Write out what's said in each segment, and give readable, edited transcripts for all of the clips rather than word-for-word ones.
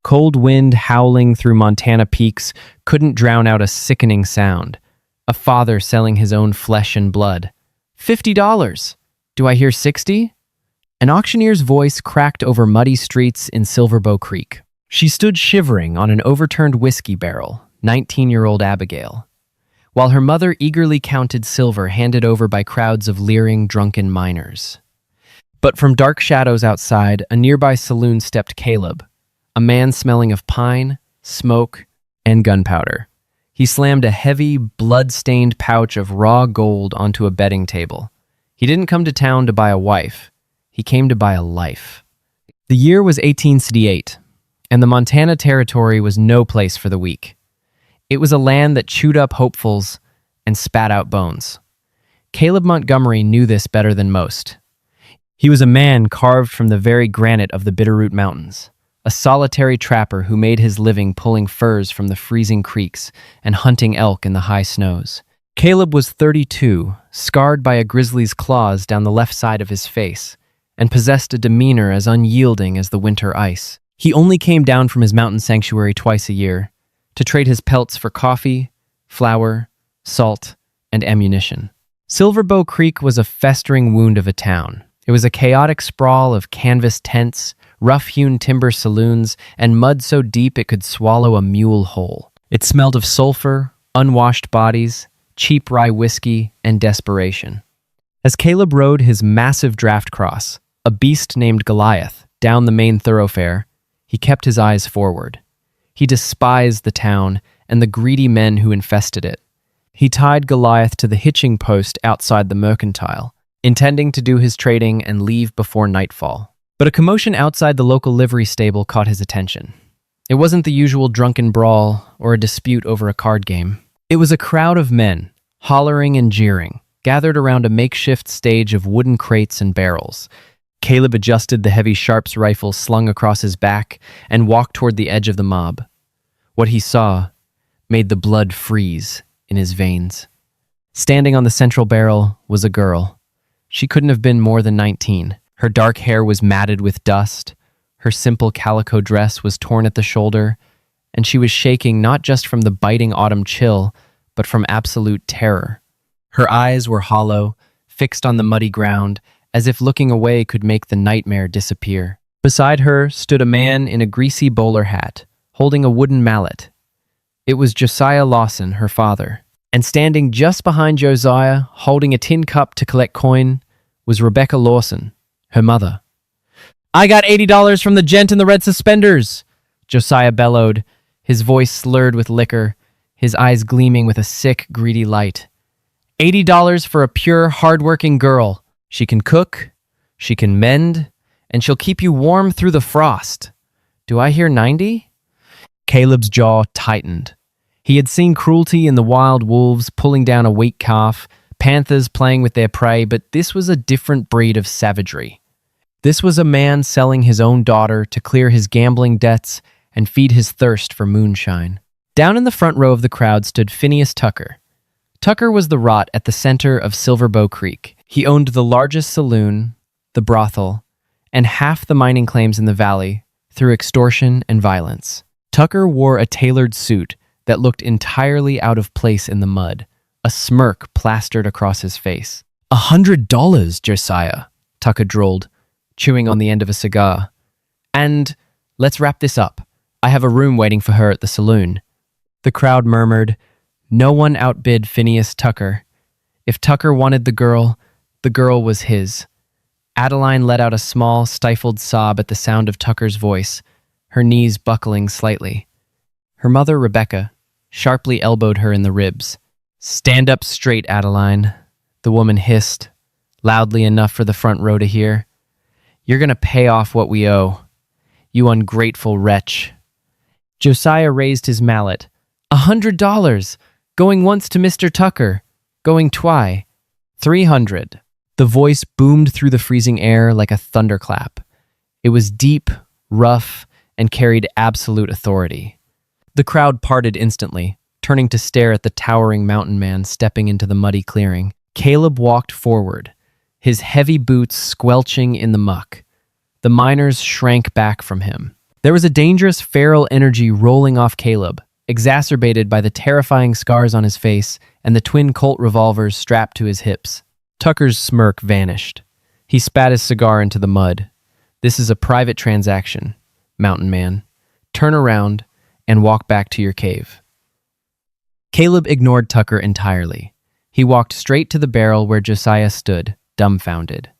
Cold wind howling through Montana peaks couldn't drown out a sickening sound. A father selling his own flesh and blood. $50. Do I hear 60? An auctioneer's voice cracked over muddy streets in Silverbow Creek. She stood shivering on an overturned whiskey barrel, 19-year-old Abigail, while her mother eagerly counted silver handed over by crowds of leering, drunken miners. But from dark shadows outside, a nearby saloon stepped Caleb, a man smelling of pine, smoke, and gunpowder. He slammed a heavy, blood-stained pouch of raw gold onto a betting table. He didn't come to town to buy a wife. He came to buy a life. The year was 1868, and the Montana Territory was no place for the weak. It was a land that chewed up hopefuls and spat out bones. Caleb Montgomery knew this better than most. He was a man carved from the very granite of the Bitterroot Mountains, a solitary trapper who made his living pulling furs from the freezing creeks and hunting elk in the high snows. Caleb was 32, scarred by a grizzly's claws down the left side of his face, and possessed a demeanor as unyielding as the winter ice. He only came down from his mountain sanctuary twice a year, to trade his pelts for coffee, flour, salt, and ammunition. Silverbow Creek was a festering wound of a town. It was a chaotic sprawl of canvas tents, rough-hewn timber saloons, and mud so deep it could swallow a mule whole. It smelled of sulfur, unwashed bodies, cheap rye whiskey, and desperation. As Caleb rode his massive draft cross, a beast named Goliath, down the main thoroughfare, he kept his eyes forward. He despised the town and the greedy men who infested it. He tied Goliath to the hitching post outside the mercantile, intending to do his trading and leave before nightfall. But a commotion outside the local livery stable caught his attention. It wasn't the usual drunken brawl or a dispute over a card game. It was a crowd of men, hollering and jeering, gathered around a makeshift stage of wooden crates and barrels. Caleb adjusted the heavy Sharps rifle slung across his back and walked toward the edge of the mob. What he saw made the blood freeze in his veins. Standing on the central barrel was a girl. She couldn't have been more than 19. Her dark hair was matted with dust, her simple calico dress was torn at the shoulder, and she was shaking not just from the biting autumn chill, but from absolute terror. Her eyes were hollow, fixed on the muddy ground, as if looking away could make the nightmare disappear. Beside her stood a man in a greasy bowler hat, holding a wooden mallet. It was Josiah Lawson, her father, and standing just behind Josiah, holding a tin cup to collect coin, was Rebecca Lawson, her mother. "I got $80 from the gent in the red suspenders!" Josiah bellowed, his voice slurred with liquor, his eyes gleaming with a sick, greedy light. $80 for a pure, hard-working girl. She can cook, she can mend, and she'll keep you warm through the frost. Do I hear 90? Caleb's jaw tightened. He had seen cruelty in the wild wolves pulling down a weak calf, panthers playing with their prey, but this was a different breed of savagery. This was a man selling his own daughter to clear his gambling debts and feed his thirst for moonshine. Down in the front row of the crowd stood Phineas Tucker. Tucker was the rot at the center of Silverbow Creek. He owned the largest saloon, the brothel, and half the mining claims in the valley through extortion and violence. Tucker wore a tailored suit that looked entirely out of place in the mud, a smirk plastered across his face. $100, Josiah, Tucker drawled, chewing on the end of a cigar. And let's wrap this up. I have a room waiting for her at the saloon. The crowd murmured. No one outbid Phineas Tucker. If Tucker wanted the girl was his. Adeline let out a small, stifled sob at the sound of Tucker's voice, her knees buckling slightly. Her mother, Rebecca, sharply elbowed her in the ribs. "Stand up straight, Adeline," the woman hissed, loudly enough for the front row to hear. "You're going to pay off what we owe. You ungrateful wretch." Josiah raised his mallet. $100, going once to Mr. Tucker, going twi. 300. The voice boomed through the freezing air like a thunderclap. It was deep, rough, and carried absolute authority. The crowd parted instantly, turning to stare at the towering mountain man stepping into the muddy clearing. Caleb walked forward, his heavy boots squelching in the muck. The miners shrank back from him. There was a dangerous feral energy rolling off Caleb, exacerbated by the terrifying scars on his face and the twin Colt revolvers strapped to his hips. Tucker's smirk vanished. He spat his cigar into the mud. "This is a private transaction, Mountain Man. Turn around and walk back to your cave." Caleb ignored Tucker entirely. He walked straight to the barrel where Josiah stood, dumbfounded.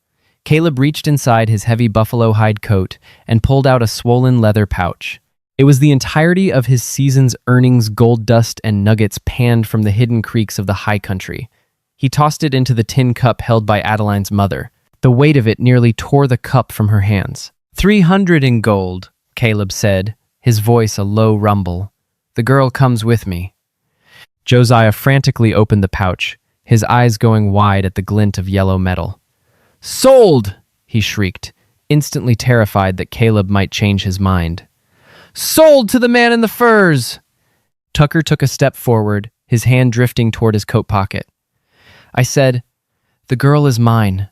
Caleb reached inside his heavy buffalo hide coat and pulled out a swollen leather pouch. It was the entirety of his season's earnings, gold dust, and nuggets panned from the hidden creeks of the high country. He tossed it into the tin cup held by Adeline's mother. The weight of it nearly tore the cup from her hands. 300 in gold, Caleb said, his voice a low rumble. "The girl comes with me." Josiah frantically opened the pouch, his eyes going wide at the glint of yellow metal. "Sold!" he shrieked, instantly terrified that Caleb might change his mind. "Sold to the man in the furs!" Tucker took a step forward, his hand drifting toward his coat pocket. "I said, 'The girl is mine.'"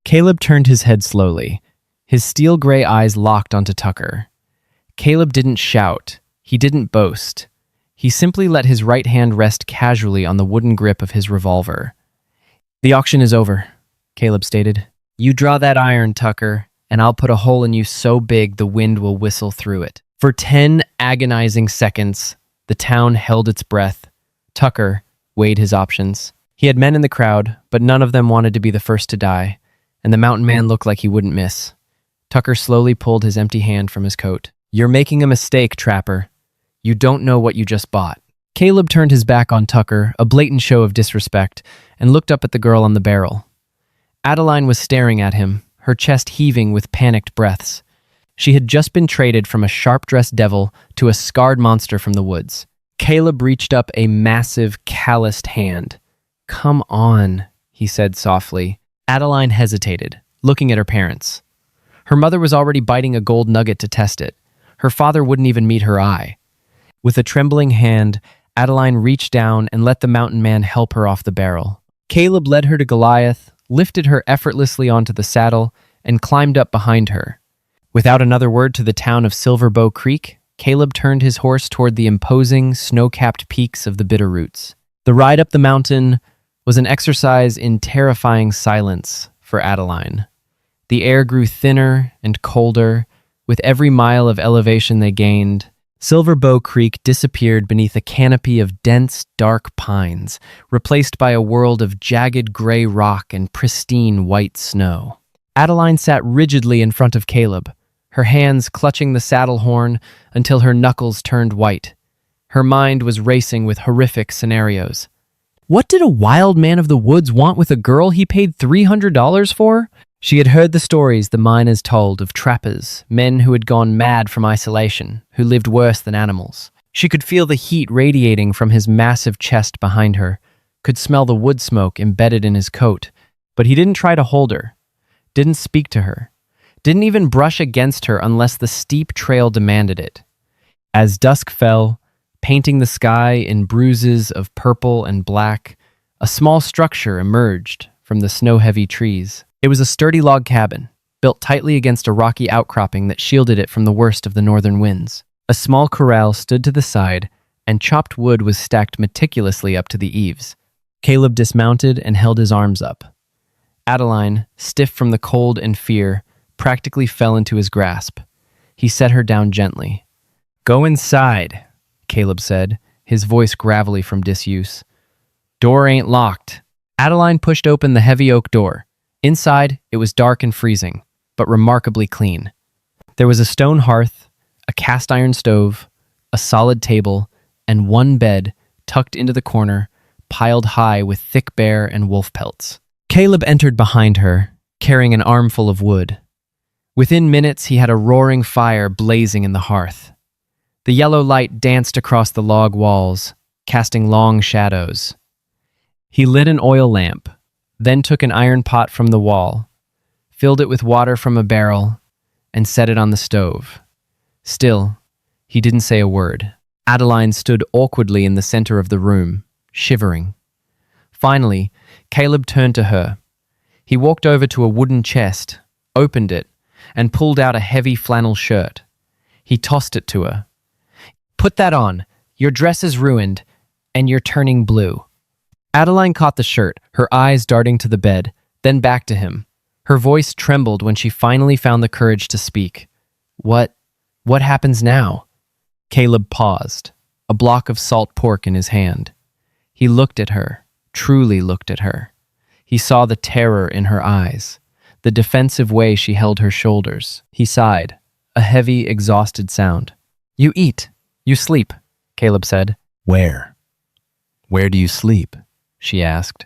Caleb turned his head slowly, his steel-gray eyes locked onto Tucker. Caleb didn't shout. He didn't boast. He simply let his right hand rest casually on the wooden grip of his revolver. "The auction is over," Caleb stated. "You draw that iron, Tucker, and I'll put a hole in you so big the wind will whistle through it." For 10 agonizing seconds, the town held its breath. Tucker weighed his options. He had men in the crowd, but none of them wanted to be the first to die, and the mountain man looked like he wouldn't miss. Tucker slowly pulled his empty hand from his coat. "You're making a mistake, trapper. You don't know what you just bought." Caleb turned his back on Tucker, a blatant show of disrespect, and looked up at the girl on the barrel. Adeline was staring at him, her chest heaving with panicked breaths. She had just been traded from a sharp-dressed devil to a scarred monster from the woods. Caleb reached up a massive, calloused hand. "Come on," he said softly. Adeline hesitated, looking at her parents. Her mother was already biting a gold nugget to test it. Her father wouldn't even meet her eye. With a trembling hand, Adeline reached down and let the mountain man help her off the barrel. Caleb led her to Goliath, lifted her effortlessly onto the saddle, and climbed up behind her. Without another word to the town of Silver Bow Creek, Caleb turned his horse toward the imposing, snow-capped peaks of the Bitterroots. The ride up the mountain was an exercise in terrifying silence for Adeline. The air grew thinner and colder. With every mile of elevation they gained, Silver Bow Creek disappeared beneath a canopy of dense, dark pines, replaced by a world of jagged gray rock and pristine white snow. Adeline sat rigidly in front of Caleb, her hands clutching the saddle horn until her knuckles turned white. Her mind was racing with horrific scenarios. What did a wild man of the woods want with a girl he paid $300 for? She had heard the stories the miners told of trappers, men who had gone mad from isolation, who lived worse than animals. She could feel the heat radiating from his massive chest behind her, could smell the wood smoke embedded in his coat, but he didn't try to hold her, didn't speak to her, didn't even brush against her unless the steep trail demanded it. As dusk fell, painting the sky in bruises of purple and black, a small structure emerged from the snow-heavy trees. It was a sturdy log cabin, built tightly against a rocky outcropping that shielded it from the worst of the northern winds. A small corral stood to the side, and chopped wood was stacked meticulously up to the eaves. Caleb dismounted and held his arms up. Adeline, stiff from the cold and fear, practically fell into his grasp. He set her down gently. "Go inside," Caleb said, his voice gravelly from disuse. "Door ain't locked." Adeline pushed open the heavy oak door. Inside, it was dark and freezing, but remarkably clean. There was a stone hearth, a cast-iron stove, a solid table, and one bed tucked into the corner, piled high with thick bear and wolf pelts. Caleb entered behind her, carrying an armful of wood. Within minutes, he had a roaring fire blazing in the hearth. The yellow light danced across the log walls, casting long shadows. He lit an oil lamp, then took an iron pot from the wall, filled it with water from a barrel, and set it on the stove. Still, he didn't say a word. Adeline stood awkwardly in the center of the room, shivering. Finally, Caleb turned to her. He walked over to a wooden chest, opened it, and pulled out a heavy flannel shirt. He tossed it to her. Put that on. Your dress is ruined, and you're turning blue. Adeline caught the shirt, her eyes darting to the bed, then back to him. Her voice trembled when she finally found the courage to speak. What happens now? Caleb paused, a block of salt pork in his hand. He looked at her, truly looked at her. He saw the terror in her eyes, the defensive way she held her shoulders. He sighed, a heavy, exhausted sound. You eat. You sleep, Caleb said. Where? Where do you sleep? She asked,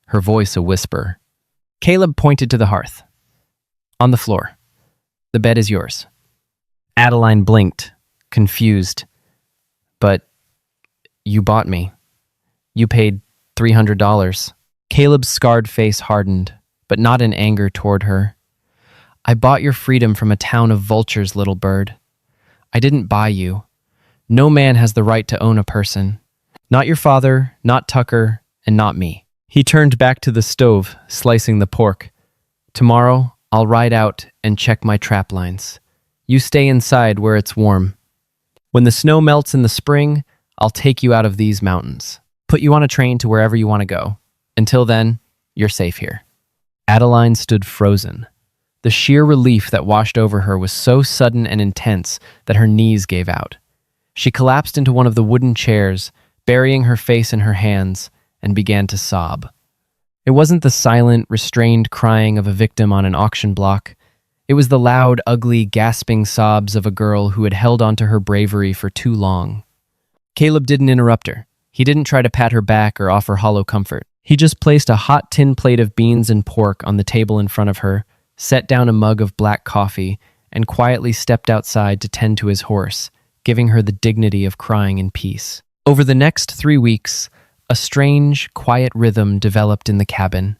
her voice a whisper. Caleb pointed to the hearth. On the floor. The bed is yours. Adeline blinked, confused. But you bought me. You paid $300. Caleb's scarred face hardened, but not in anger toward her. I bought your freedom from a town of vultures, little bird. I didn't buy you. No man has the right to own a person. Not your father, not Tucker, and not me. He turned back to the stove, slicing the pork. Tomorrow, I'll ride out and check my trap lines. You stay inside where it's warm. When the snow melts in the spring, I'll take you out of these mountains. Put you on a train to wherever you want to go. Until then, you're safe here. Adeline stood frozen. The sheer relief that washed over her was so sudden and intense that her knees gave out. She collapsed into one of the wooden chairs, burying her face in her hands, and began to sob. It wasn't the silent, restrained crying of a victim on an auction block. It was the loud, ugly, gasping sobs of a girl who had held onto her bravery for too long. Caleb didn't interrupt her. He didn't try to pat her back or offer hollow comfort. He just placed a hot tin plate of beans and pork on the table in front of her, set down a mug of black coffee, and quietly stepped outside to tend to his horse, giving her the dignity of crying in peace. Over the next 3 weeks, a strange, quiet rhythm developed in the cabin.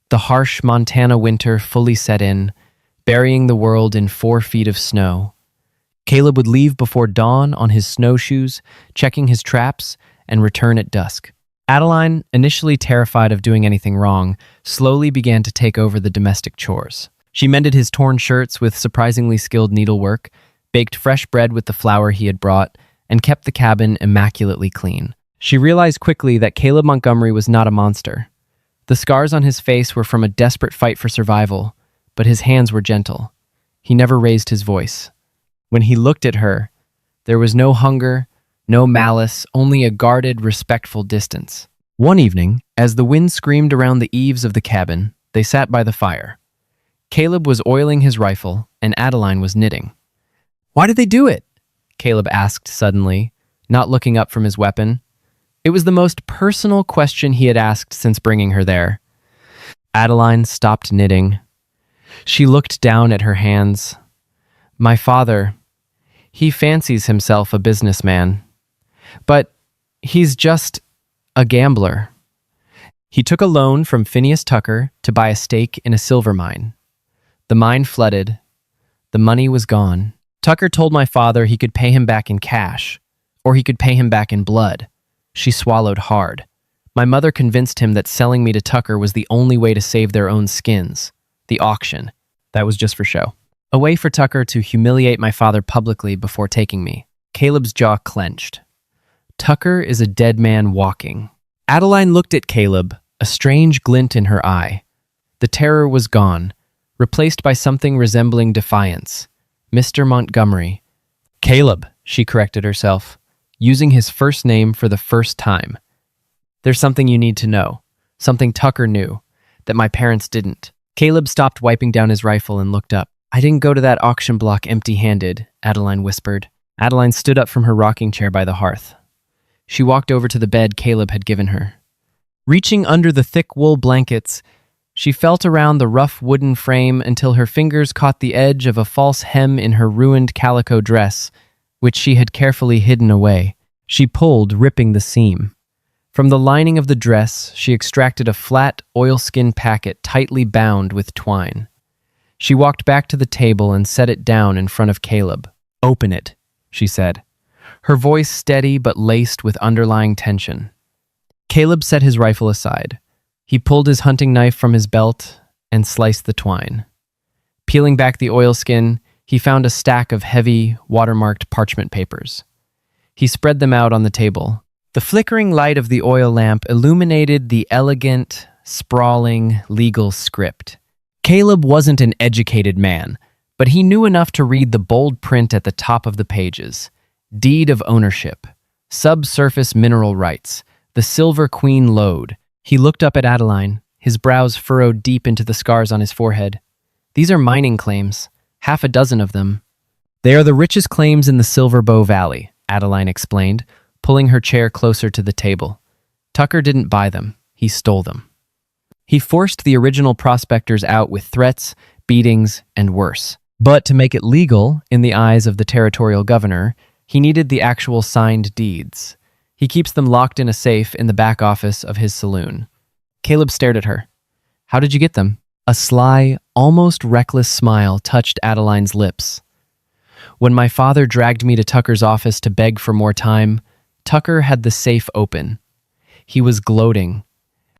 The harsh Montana winter fully set in, burying the world in 4 feet of snow. Caleb would leave before dawn on his snowshoes, checking his traps, and return at dusk. Adeline, initially terrified of doing anything wrong, slowly began to take over the domestic chores. She mended his torn shirts with surprisingly skilled needlework, baked fresh bread with the flour he had brought, and kept the cabin immaculately clean. She realized quickly that Caleb Montgomery was not a monster. The scars on his face were from a desperate fight for survival, but his hands were gentle. He never raised his voice. When he looked at her, there was no hunger, no malice, only a guarded, respectful distance. One evening, as the wind screamed around the eaves of the cabin, they sat by the fire. Caleb was oiling his rifle, and Adeline was knitting. "Why did they do it?" Caleb asked suddenly, not looking up from his weapon. It was the most personal question he had asked since bringing her there. Adeline stopped knitting. She looked down at her hands. "My father, he fancies himself a businessman, but he's just a gambler. He took a loan from Phineas Tucker to buy a stake in a silver mine. The mine flooded. The money was gone. Tucker told my father he could pay him back in cash, or he could pay him back in blood." She swallowed hard. "My mother convinced him that selling me to Tucker was the only way to save their own skins. The auction. That was just for show. A way for Tucker to humiliate my father publicly before taking me." Caleb's jaw clenched. Tucker is a dead man walking. Adeline looked at Caleb, a strange glint in her eye. The terror was gone, replaced by something resembling defiance. Mr. Montgomery. "Caleb," she corrected herself, using his first name for the first time. "There's something you need to know, something Tucker knew, that my parents didn't." Caleb stopped wiping down his rifle and looked up. "I didn't go to that auction block empty-handed," Adeline whispered. Adeline stood up from her rocking chair by the hearth. She walked over to the bed Caleb had given her. Reaching under the thick wool blankets, she felt around the rough wooden frame until her fingers caught the edge of a false hem in her ruined calico dress, which she had carefully hidden away. She pulled, ripping the seam. From the lining of the dress, she extracted a flat, oilskin packet tightly bound with twine. She walked back to the table and set it down in front of Caleb. "Open it," she said, her voice steady but laced with underlying tension. Caleb set his rifle aside. He pulled his hunting knife from his belt and sliced the twine. Peeling back the oilskin, He found a stack of heavy, watermarked parchment papers. He spread them out on the table. The flickering light of the oil lamp illuminated the elegant, sprawling legal script. Caleb wasn't an educated man, but he knew enough to read the bold print at the top of the pages. Deed of ownership, subsurface mineral rights, the Silver Queen lode. He looked up at Adeline, his brows furrowed deep into the scars on his forehead. These are mining claims, 6 of them. They are the richest claims in the Silver Bow Valley, Adeline explained, pulling her chair closer to the table. Tucker didn't buy them, he stole them. He forced the original prospectors out with threats, beatings, and worse. But to make it legal in the eyes of the territorial governor, he needed the actual signed deeds. He keeps them locked in a safe in the back office of his saloon. Caleb stared at her. How did you get them? A sly, almost reckless smile touched Adeline's lips. When my father dragged me to Tucker's office to beg for more time, Tucker had the safe open. He was gloating.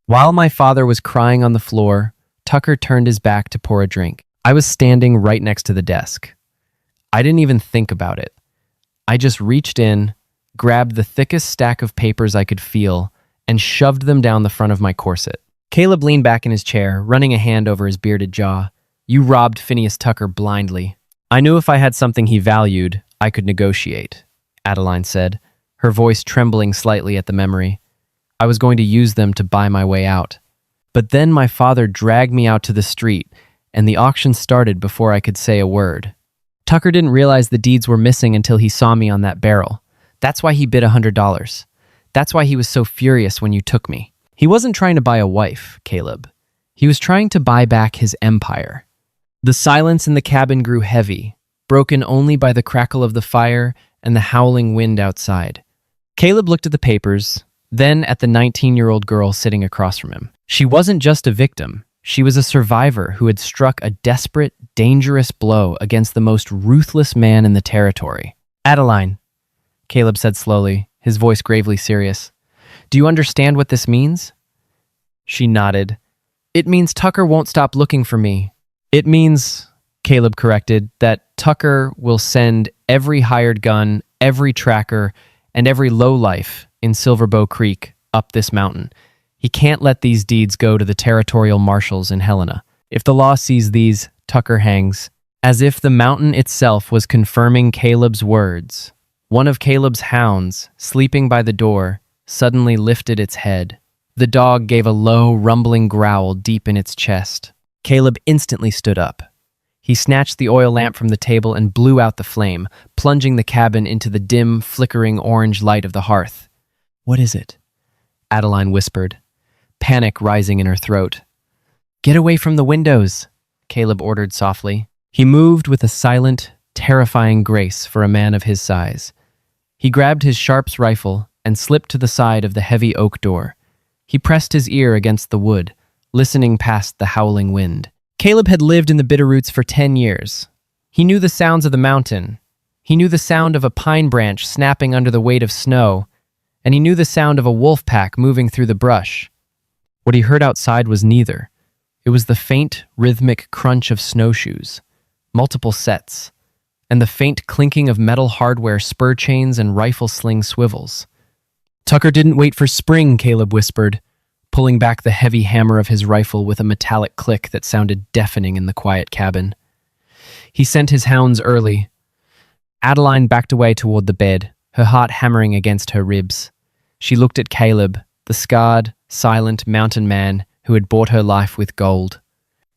While my father was crying on the floor, Tucker turned his back to pour a drink. I was standing right next to the desk. I didn't even think about it. I just reached in, grabbed the thickest stack of papers I could feel, and shoved them down the front of my corset. Caleb leaned back in his chair, running a hand over his bearded jaw. You robbed Phineas Tucker blindly. I knew if I had something he valued, I could negotiate, Adeline said, her voice trembling slightly at the memory. I was going to use them to buy my way out. But then my father dragged me out to the street, and the auction started before I could say a word. Tucker didn't realize the deeds were missing until he saw me on that barrel. That's why he bid $100. That's why he was so furious when you took me. He wasn't trying to buy a wife, Caleb. He was trying to buy back his empire. The silence in the cabin grew heavy, broken only by the crackle of the fire and the howling wind outside. Caleb looked at the papers, then at the 19-year-old girl sitting across from him. She wasn't just a victim. She was a survivor who had struck a desperate, dangerous blow against the most ruthless man in the territory. Adeline, Caleb said slowly, his voice gravely serious. Do you understand what this means? She nodded. It means Tucker won't stop looking for me. It means, Caleb corrected, that Tucker will send every hired gun, every tracker, and every lowlife in Silverbow Creek up this mountain. He can't let these deeds go to the territorial marshals in Helena. If the law sees these, Tucker hangs. As if the mountain itself was confirming Caleb's words. One of Caleb's hounds, sleeping by the door, suddenly lifted its head. The dog gave a low, rumbling growl deep in its chest. Caleb instantly stood up. He snatched the oil lamp from the table and blew out the flame, plunging the cabin into the dim, flickering orange light of the hearth. What is it? Adeline whispered, panic rising in her throat. Get away from the windows, Caleb ordered softly. He moved with a silent, terrifying grace for a man of his size. He grabbed his Sharps rifle and slipped to the side of the heavy oak door. He pressed his ear against the wood, listening past the howling wind. Caleb had lived in the Bitterroots for 10 years. He knew the sounds of the mountain. He knew the sound of a pine branch snapping under the weight of snow, and he knew the sound of a wolf pack moving through the brush. What he heard outside was neither. It was the faint, rhythmic crunch of snowshoes, multiple sets, and the faint clinking of metal hardware spur chains and rifle sling swivels. Tucker didn't wait for spring, Caleb whispered, pulling back the heavy hammer of his rifle with a metallic click that sounded deafening in the quiet cabin. He sent his hounds early. Adeline backed away toward the bed, her heart hammering against her ribs. She looked at Caleb, the scarred, silent mountain man who had bought her life with gold.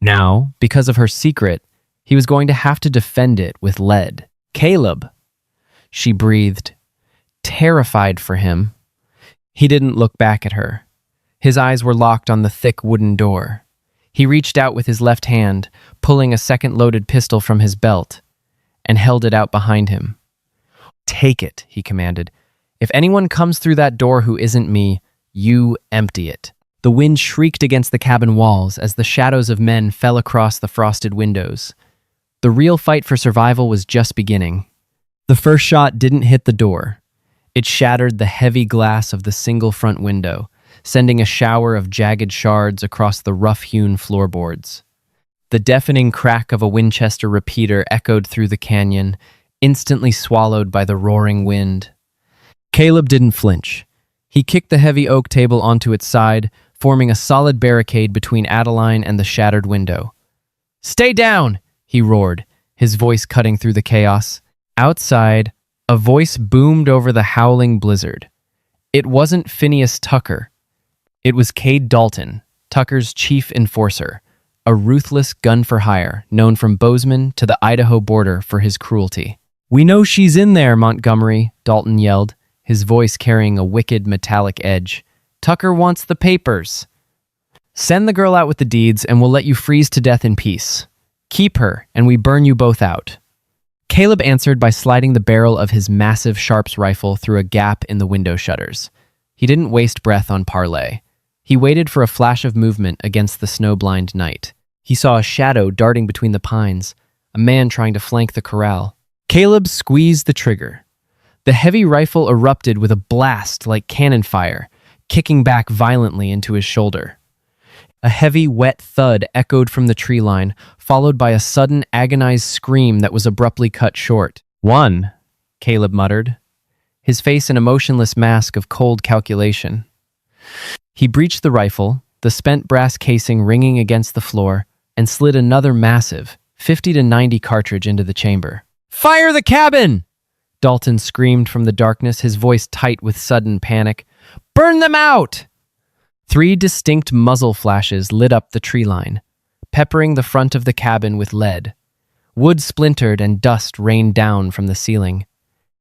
Now, because of her secret, he was going to have to defend it with lead. Caleb, she breathed, terrified for him. He didn't look back at her. His eyes were locked on the thick wooden door. He reached out with his left hand, pulling a second loaded pistol from his belt, and held it out behind him. Take it, he commanded. If anyone comes through that door who isn't me, you empty it. The wind shrieked against the cabin walls as the shadows of men fell across the frosted windows. The real fight for survival was just beginning. The first shot didn't hit the door. It shattered the heavy glass of the single front window, sending a shower of jagged shards across the rough-hewn floorboards. The deafening crack of a Winchester repeater echoed through the canyon, instantly swallowed by the roaring wind. Caleb didn't flinch. He kicked the heavy oak table onto its side, forming a solid barricade between Adeline and the shattered window. "Stay down!" he roared, his voice cutting through the chaos. Outside, a voice boomed over the howling blizzard. It wasn't Phineas Tucker. It was Cade Dalton, Tucker's chief enforcer, a ruthless gun-for-hire known from Bozeman to the Idaho border for his cruelty. "We know she's in there, Montgomery," Dalton yelled, his voice carrying a wicked metallic edge. "Tucker wants the papers. Send the girl out with the deeds and we'll let you freeze to death in peace. Keep her and we burn you both out." Caleb answered by sliding the barrel of his massive Sharps rifle through a gap in the window shutters. He didn't waste breath on parley. He waited for a flash of movement against the snow-blind night. He saw a shadow darting between the pines, a man trying to flank the corral. Caleb squeezed the trigger. The heavy rifle erupted with a blast like cannon fire, kicking back violently into his shoulder. A heavy, wet thud echoed from the tree line, followed by a sudden, agonized scream that was abruptly cut short. "One," Caleb muttered, his face an emotionless mask of cold calculation. He breached the rifle, the spent brass casing ringing against the floor, and slid another massive 50 to 90 cartridge into the chamber. "Fire the cabin!" Dalton screamed from the darkness, his voice tight with sudden panic. "Burn them out!" 3 distinct muzzle flashes lit up the tree line, peppering the front of the cabin with lead. Wood splintered and dust rained down from the ceiling.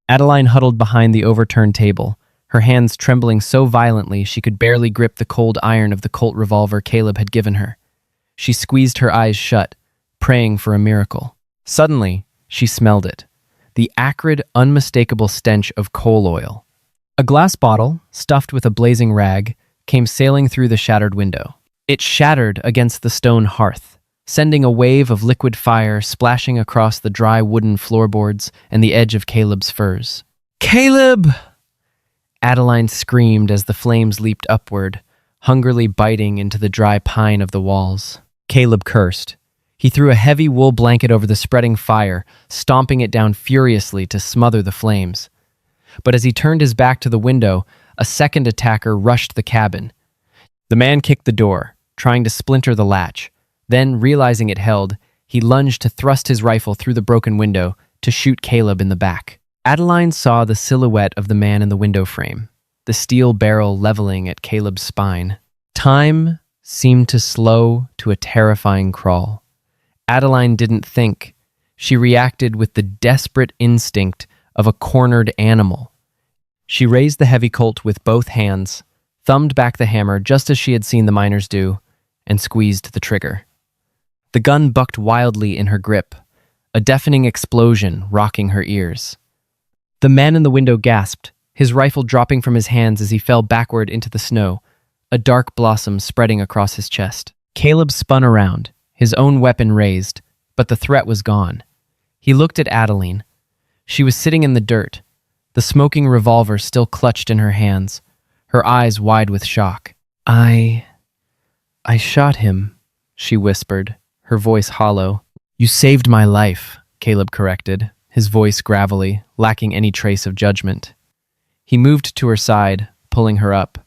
Adeline huddled behind the overturned table, her hands trembling so violently she could barely grip the cold iron of the Colt revolver Caleb had given her. She squeezed her eyes shut, praying for a miracle. Suddenly, she smelled it, the acrid, unmistakable stench of coal oil. A glass bottle, stuffed with a blazing rag, came sailing through the shattered window. It shattered against the stone hearth, sending a wave of liquid fire splashing across the dry wooden floorboards and the edge of Caleb's furs. "Caleb!" Adeline screamed as the flames leaped upward, hungrily biting into the dry pine of the walls. Caleb cursed. He threw a heavy wool blanket over the spreading fire, stomping it down furiously to smother the flames. But as he turned his back to the window, a second attacker rushed the cabin. The man kicked the door, trying to splinter the latch. Then, realizing it held, he lunged to thrust his rifle through the broken window to shoot Caleb in the back. Adeline saw the silhouette of the man in the window frame, the steel barrel leveling at Caleb's spine. Time seemed to slow to a terrifying crawl. Adeline didn't think. She reacted with the desperate instinct of a cornered animal. She raised the heavy Colt with both hands, thumbed back the hammer just as she had seen the miners do, and squeezed the trigger. The gun bucked wildly in her grip, a deafening explosion rocking her ears. The man in the window gasped, his rifle dropping from his hands as he fell backward into the snow, a dark blossom spreading across his chest. Caleb spun around, his own weapon raised, but the threat was gone. He looked at Adeline. She was sitting in the dirt, the smoking revolver still clutched in her hands, her eyes wide with shock. I shot him," she whispered, her voice hollow. "You saved my life," Caleb corrected, his voice gravelly, lacking any trace of judgment. He moved to her side, pulling her up.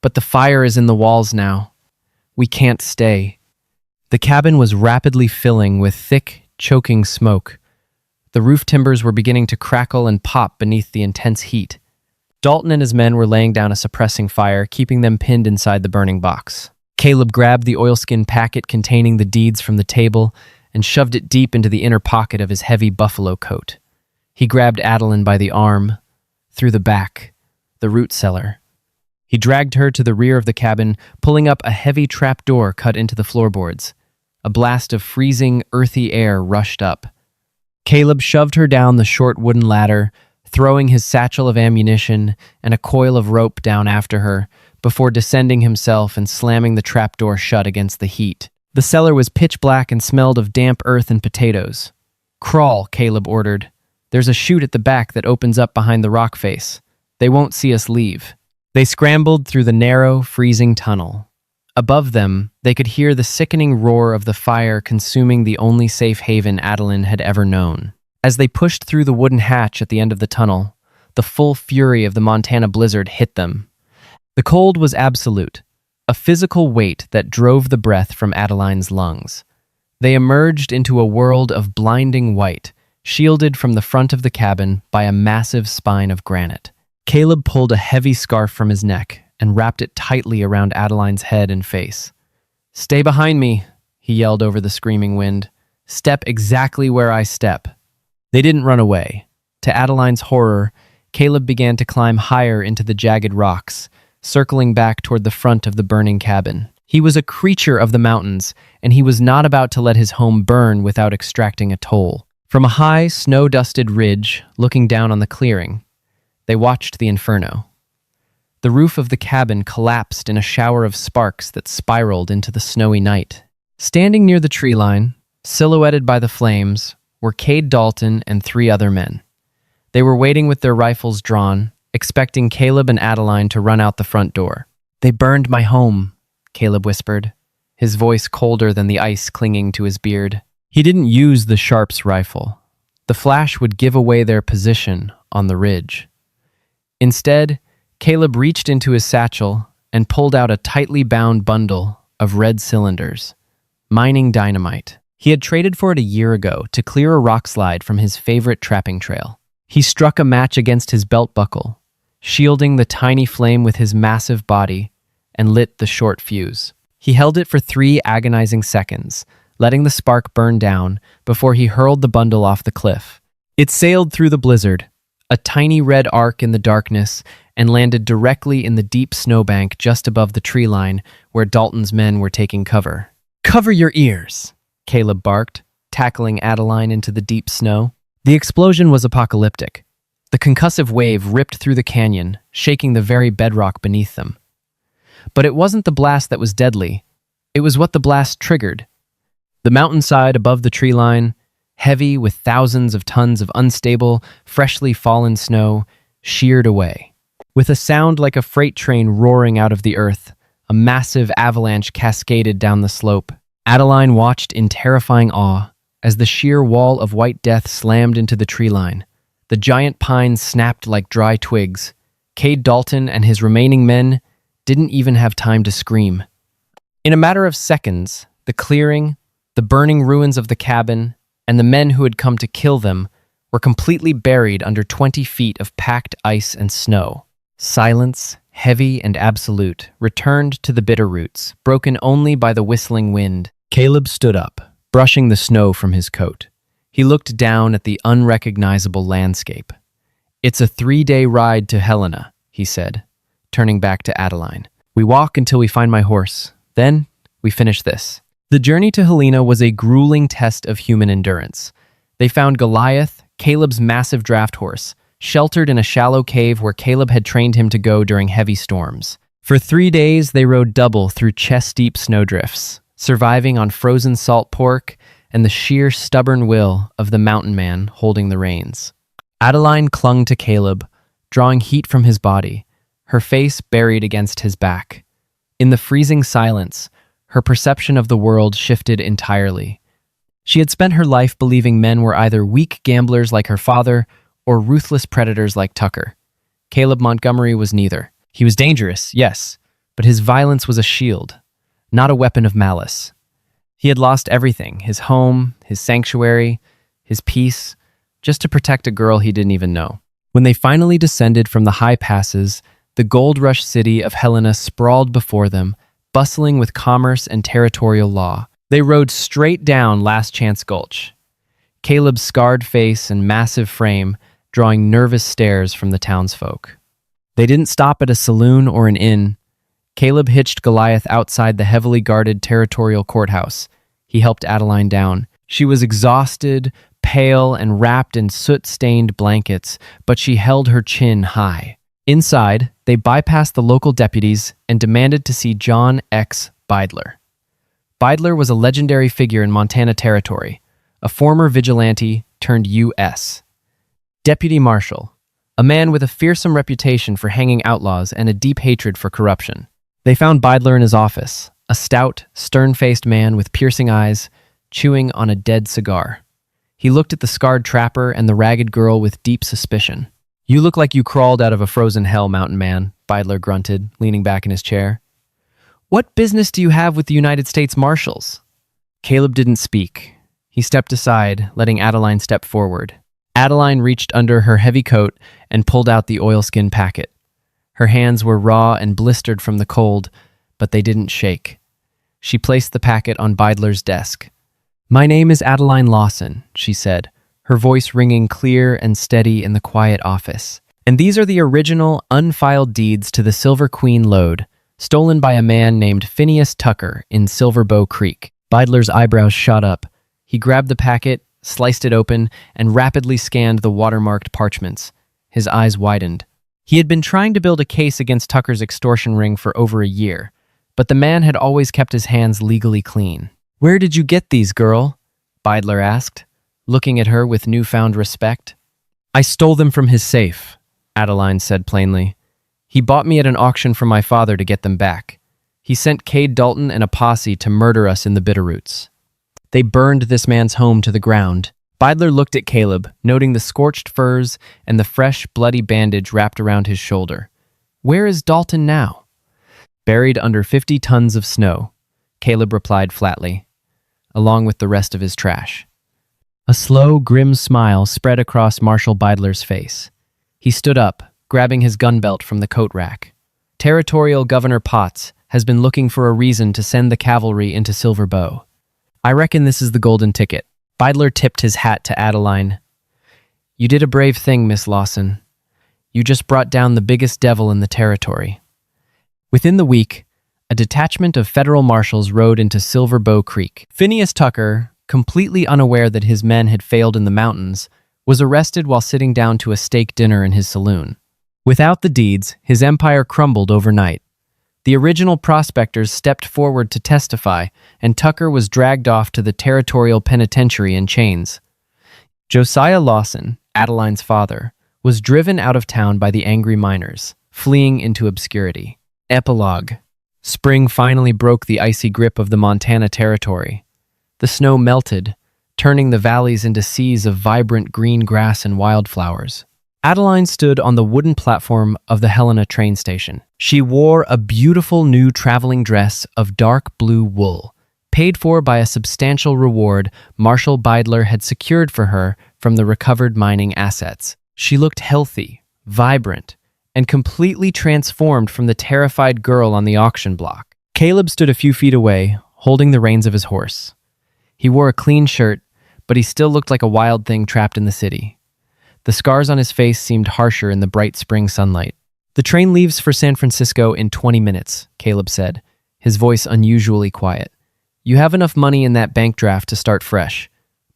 "But the fire is in the walls now. We can't stay." The cabin was rapidly filling with thick, choking smoke. The roof timbers were beginning to crackle and pop beneath the intense heat. Dalton and his men were laying down a suppressing fire, keeping them pinned inside the burning box. Caleb grabbed the oilskin packet containing the deeds from the table and shoved it deep into the inner pocket of his heavy buffalo coat. He grabbed Adeline by the arm, through the back, the root cellar. He dragged her to the rear of the cabin, pulling up a heavy trap door cut into the floorboards. A blast of freezing, earthy air rushed up. Caleb shoved her down the short wooden ladder, throwing his satchel of ammunition and a coil of rope down after her, before descending himself and slamming the trapdoor shut against the heat. The cellar was pitch black and smelled of damp earth and potatoes. "Crawl," Caleb ordered. "There's a chute at the back that opens up behind the rock face. They won't see us leave." They scrambled through the narrow, freezing tunnel. Above them, They could hear the sickening roar of the fire consuming the only safe haven Adeline had ever known. As they pushed through the wooden hatch at the end of the tunnel, the full fury of the Montana blizzard hit them. The cold was absolute, a physical weight that drove the breath from Adeline's lungs. They emerged into a world of blinding white, shielded from the front of the cabin by a massive spine of granite. Caleb pulled a heavy scarf from his neck and wrapped it tightly around Adeline's head and face. "Stay behind me," he yelled over the screaming wind. "Step exactly where I step." They didn't run away. To Adeline's horror, Caleb began to climb higher into the jagged rocks, circling back toward the front of the burning cabin. He was a creature of the mountains, and he was not about to let his home burn without extracting a toll. From a high, snow-dusted ridge, looking down on the clearing, they watched the inferno. The roof of the cabin collapsed in a shower of sparks that spiraled into the snowy night. Standing near the tree line, silhouetted by the flames, were Cade Dalton and 3 other men. They were waiting with their rifles drawn, expecting Caleb and Adeline to run out the front door. "They burned my home," Caleb whispered, his voice colder than the ice clinging to his beard. He didn't use the Sharp's rifle. The flash would give away their position on the ridge. Instead, Caleb reached into his satchel and pulled out a tightly bound bundle of red cylinders, mining dynamite. He had traded for it a year ago to clear a rock slide from his favorite trapping trail. He struck a match against his belt buckle, shielding the tiny flame with his massive body, and lit the short fuse. He held it for 3 agonizing seconds, letting the spark burn down before he hurled the bundle off the cliff. It sailed through the blizzard, a tiny red arc in the darkness, and landed directly in the deep snowbank just above the tree line where Dalton's men were taking cover. "Cover your ears," Caleb barked, tackling Adeline into the deep snow. The explosion was apocalyptic. The concussive wave ripped through the canyon, shaking the very bedrock beneath them. But it wasn't the blast that was deadly. It was what the blast triggered. The mountainside above the tree line, heavy with thousands of tons of unstable, freshly fallen snow, sheared away. With a sound like a freight train roaring out of the earth, a massive avalanche cascaded down the slope. Adeline watched in terrifying awe as the sheer wall of white death slammed into the tree line. The giant pines snapped like dry twigs. Cade Dalton and his remaining men didn't even have time to scream. In a matter of seconds, the clearing, the burning ruins of the cabin, and the men who had come to kill them were completely buried under 20 feet of packed ice and snow. Silence, heavy and absolute, returned to the bitter roots, broken only by the whistling wind. Caleb stood up, brushing the snow from his coat. He looked down at the unrecognizable landscape. "It's a 3-day ride to Helena," he said, turning back to Adeline. "We walk until we find my horse. Then, we finish this." The journey to Helena was a grueling test of human endurance. They found Goliath, Caleb's massive draft horse, sheltered in a shallow cave where Caleb had trained him to go during heavy storms. For 3 days, they rode double through chest-deep snowdrifts, surviving on frozen salt pork and the sheer stubborn will of the mountain man holding the reins. Adeline clung to Caleb, drawing heat from his body, her face buried against his back. In the freezing silence, her perception of the world shifted entirely. She had spent her life believing men were either weak gamblers like her father or ruthless predators like Tucker. Caleb Montgomery was neither. He was dangerous, yes, but his violence was a shield, not a weapon of malice. He had lost everything, his home, his sanctuary, his peace, just to protect a girl he didn't even know. When they finally descended from the high passes, the gold-rush city of Helena sprawled before them, bustling with commerce and territorial law. They rode straight down Last Chance Gulch, Caleb's scarred face and massive frame drawing nervous stares from the townsfolk. They didn't stop at a saloon or an inn. Caleb hitched Goliath outside the heavily guarded territorial courthouse. He helped Adeline down. She was exhausted, pale, and wrapped in soot-stained blankets, but she held her chin high. Inside, they bypassed the local deputies and demanded to see John X. Beidler. Beidler was a legendary figure in Montana Territory, a former vigilante turned U.S. Deputy Marshal, a man with a fearsome reputation for hanging outlaws and a deep hatred for corruption. They found Beidler in his office, a stout, stern-faced man with piercing eyes, chewing on a dead cigar. He looked at the scarred trapper and the ragged girl with deep suspicion. "You look like you crawled out of a frozen hell, mountain man," Beidler grunted, leaning back in his chair. "What business do you have with the United States Marshals?" Caleb didn't speak. He stepped aside, letting Adeline step forward. Adeline reached under her heavy coat and pulled out the oilskin packet. Her hands were raw and blistered from the cold, but they didn't shake. She placed the packet on Beidler's desk. "My name is Adeline Lawson," she said, her voice ringing clear and steady in the quiet office. "And these are the original, unfiled deeds to the Silver Queen lode, stolen by a man named Phineas Tucker in Silver Bow Creek." Beidler's eyebrows shot up. He grabbed the packet, sliced it open, and rapidly scanned the watermarked parchments. His eyes widened. He had been trying to build a case against Tucker's extortion ring for over a year, but the man had always kept his hands legally clean. "Where did you get these, girl?" Beidler asked, looking at her with newfound respect. "I stole them from his safe," Adeline said plainly. "He bought me at an auction from my father to get them back. He sent Cade Dalton and a posse to murder us in the Bitterroots. They burned this man's home to the ground." Beidler looked at Caleb, noting the scorched furs and the fresh, bloody bandage wrapped around his shoulder. "Where is Dalton now?" "Buried under 50 tons of snow," Caleb replied flatly, along with the rest of his trash. A slow, grim smile spread across Marshal Beidler's face. He stood up, grabbing his gun belt from the coat rack. "Territorial Governor Potts has been looking for a reason to send the cavalry into Silver Bow. I reckon this is the golden ticket." Beidler tipped his hat to Adeline. "You did a brave thing, Miss Lawson. You just brought down the biggest devil in the territory." Within the week, a detachment of federal marshals rode into Silver Bow Creek. Phineas Tucker, completely unaware that his men had failed in the mountains, was arrested while sitting down to a steak dinner in his saloon. Without the deeds, his empire crumbled overnight. The original prospectors stepped forward to testify, and Tucker was dragged off to the territorial penitentiary in chains. Josiah Lawson, Adeline's father, was driven out of town by the angry miners, fleeing into obscurity. Epilogue. Spring finally broke the icy grip of the Montana Territory. The snow melted, turning the valleys into seas of vibrant green grass and wildflowers. Adeline stood on the wooden platform of the Helena train station. She wore a beautiful new traveling dress of dark blue wool, paid for by a substantial reward Marshal Beidler had secured for her from the recovered mining assets. She looked healthy, vibrant, and completely transformed from the terrified girl on the auction block. Caleb stood a few feet away, holding the reins of his horse. He wore a clean shirt, but he still looked like a wild thing trapped in the city. The scars on his face seemed harsher in the bright spring sunlight. "The train leaves for San Francisco in 20 minutes, Caleb said, his voice unusually quiet. "You have enough money in that bank draft to start fresh.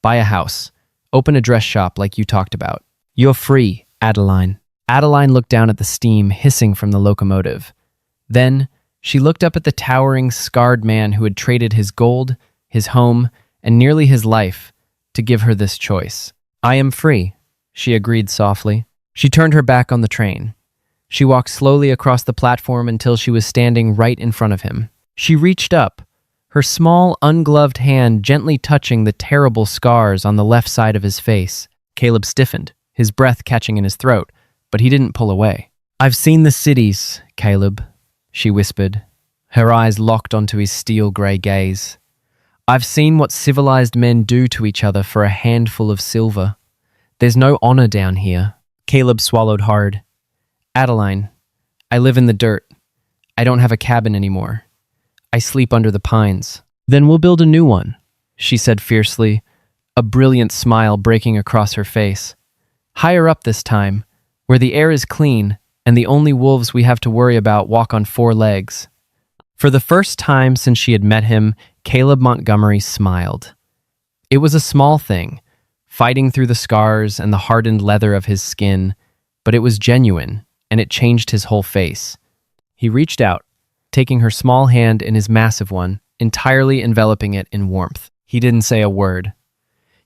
Buy a house. Open a dress shop like you talked about. You're free, Adeline." Adeline looked down at the steam hissing from the locomotive. Then, she looked up at the towering, scarred man who had traded his gold, his home, and nearly his life to give her this choice. "I am free," she agreed softly. She turned her back on the train. She walked slowly across the platform until she was standing right in front of him. She reached up, her small, ungloved hand gently touching the terrible scars on the left side of his face. Caleb stiffened, his breath catching in his throat, but he didn't pull away. "I've seen the cities, Caleb," she whispered, her eyes locked onto his steel-gray gaze. "I've seen what civilized men do to each other for a handful of silver. There's no honor down here." Caleb swallowed hard. "Adeline, I live in the dirt. I don't have a cabin anymore. I sleep under the pines." "Then we'll build a new one," she said fiercely, a brilliant smile breaking across her face. "Higher up this time, where the air is clean and the only wolves we have to worry about walk on 4 legs." For the first time since she had met him, Caleb Montgomery smiled. It was a small thing, fighting through the scars and the hardened leather of his skin, but it was genuine, and it changed his whole face. He reached out, taking her small hand in his massive one, entirely enveloping it in warmth. He didn't say a word.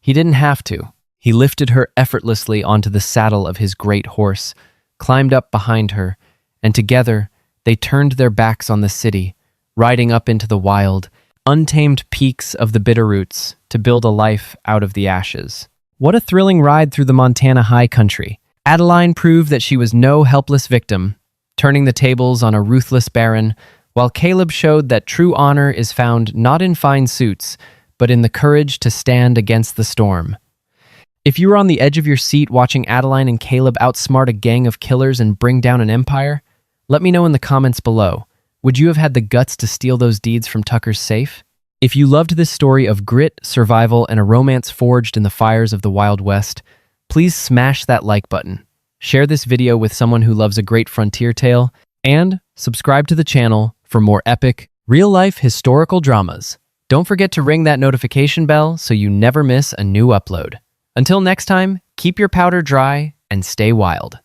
He didn't have to. He lifted her effortlessly onto the saddle of his great horse, climbed up behind her, and together they turned their backs on the city, riding up into the wild, untamed peaks of the Bitterroots to build a life out of the ashes. What a thrilling ride through the Montana high country. Adeline proved that she was no helpless victim, turning the tables on a ruthless baron, while Caleb showed that true honor is found not in fine suits, but in the courage to stand against the storm. If you were on the edge of your seat watching Adeline and Caleb outsmart a gang of killers and bring down an empire, let me know in the comments below. Would you have had the guts to steal those deeds from Tucker's safe? If you loved this story of grit, survival, and a romance forged in the fires of the Wild West, please smash that like button, share this video with someone who loves a great frontier tale, and subscribe to the channel for more epic, real-life historical dramas. Don't forget to ring that notification bell so you never miss a new upload. Until next time, keep your powder dry and stay wild.